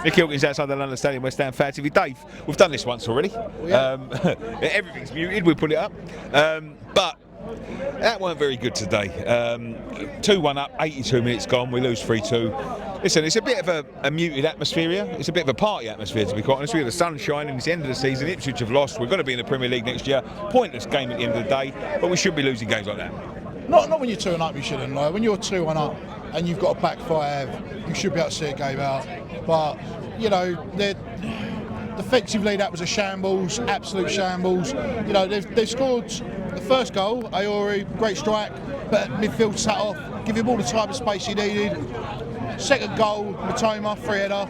Nick Hilkins outside the London Stadium, West Ham fan TV. Dave, we've done this once already. Yeah. Everything's muted, we put it up. But that weren't very good today. 2-1 up, 82 minutes gone, we lose 3-2. Listen, it's a bit of a muted atmosphere here. It's a bit of a party atmosphere, to be quite honest with you. The sun's shining, it's the end of the season. Ipswich have lost. We're going to be in the Premier League next year. Pointless game at the end of the day, but we shouldn't be losing games like that. Not when you're 2-1 up, you shouldn't. Like, when you're 2-1 up and you've got a back five, you should be able to see a game out. But, you know, defensively that was a shambles, absolute shambles. You know, they've scored the first goal, Aori, great strike, but midfield sat off, give him all the time and space he needed. Second goal, Matoma, free header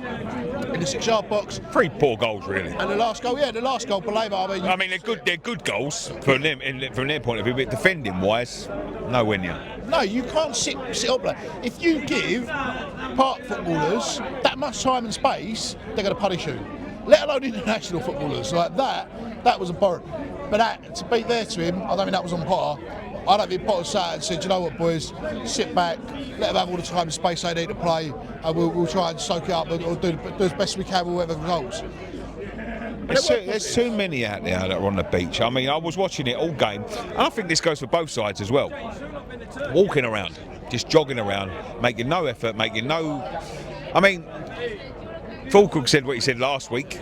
in the 6-yard box. 3 poor goals, really. And the last goal, Beleva. I mean, they're good goals from their point of view, but defending-wise, nowhere near. No, you can't sit up there. If you give park footballers that much time and space, they're going to punish you. Let alone international footballers like that. That was abhorrent. But that, to be there to him, I don't think that was on Potter. I don't think Potter sat and said, you know what, boys, sit back, let them have all the time and space they need to play, and we'll try and soak it up or do as best we can with whatever results. There's too many out there that are on the beach. I mean, I was watching it all game, and I think this goes for both sides as well. Walking around, just jogging around, making no effort, making no... I mean, Fulkrug said what he said last week.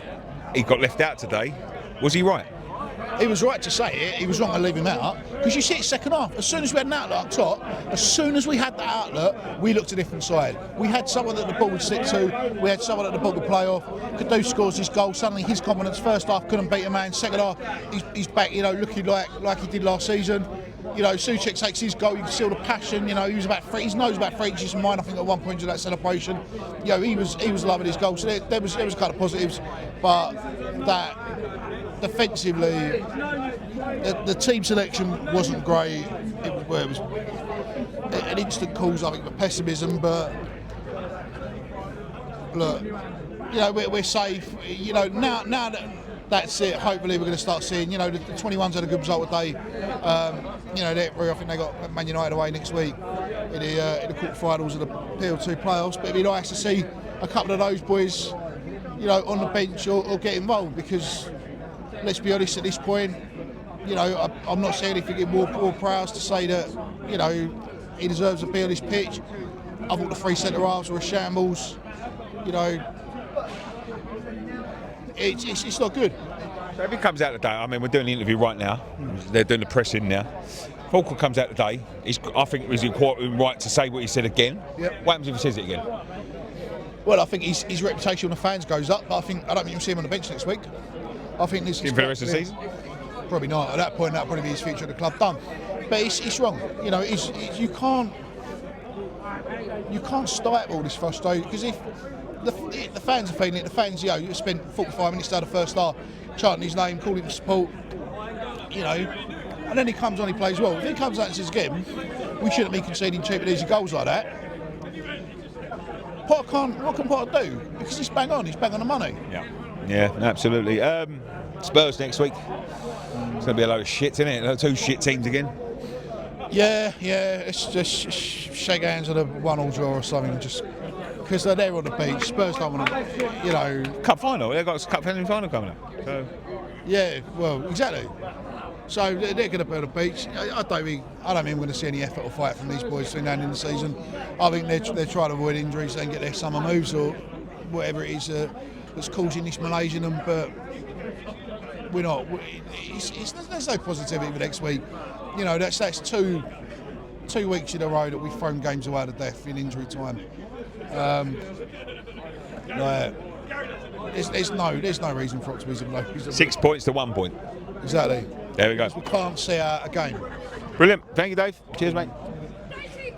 He got left out today. Was he right? He was right to say it. He was wrong to leave him out. Because you see it second half. As soon as we had an outlet up top, as soon as we had that outlet, we looked a different side. We had someone that the ball would stick to. We had someone that the ball would play off. Kadu scores his goal. Suddenly his confidence. First half couldn't beat a man. Second half, he's back. You know, looking like he did last season. You know, Souček takes his goal. You can see all the passion. You know, he knows about 3 inches from mine. I think at one point in that celebration, you know, he was loving his goal. So there was kind of positives, but that. Defensively, the team selection wasn't great. It was an instant cause, I think, for pessimism. But look, you know, we're safe. You know, now that that's it. Hopefully, we're going to start seeing. You know, the 21s had a good result today. You know, I think they got Man United away next week in the quarterfinals of the PL2 playoffs. But it'd be nice to see a couple of those boys, you know, on the bench or get involved because. Let's be honest, at this point, you know, I'm not saying anything in more Prowse to say that, you know, he deserves to be on this pitch. I thought the 3 centre-halves were a shambles. You know, it's not good. So if he comes out today, I mean, we're doing the interview right now. They're doing the press in now. Fulkrug comes out today. I think it was quite right to say what he said again. Yep. What happens if he says it again? Well, I think his reputation with the fans goes up, but I don't think you'll see him on the bench next week. I think this is for the rest of the season? Probably not. At that point, that'll probably be his future at the club done. But it's wrong. You know, you can't start all this frustration because if the fans are feeling it, the fans, you know, you spent 45 minutes out of the first half chanting his name, calling for support, you know, and then he comes on, he plays well. If he comes out and says again, we shouldn't be conceding cheap and easy goals like that. What can Potter do? Because he's bang on the money. Yeah, absolutely. Spurs next week. It's going to be a load of shit, isn't it? 2 shit teams again. Yeah. It's just shake hands at a 1-1 draw or something, just because they're there on the beach. Spurs don't want to, you know. Cup final. They've got a cup final coming up. So. Yeah, well, exactly. So they're going to be on the beach. I don't think we're going to see any effort or fight from these boys between now and the end of the season. I think they're trying to avoid injuries and get their summer moves or whatever it is that's causing this malaise in them. But we're not. There's no positivity for next week. You know, that's 2 weeks in a row that we've thrown games away to death in injury time. There's no reason for optimism. 6 points to 1 point. Exactly. There we go. We can't see a game. Brilliant. Thank you, Dave. Cheers, mate.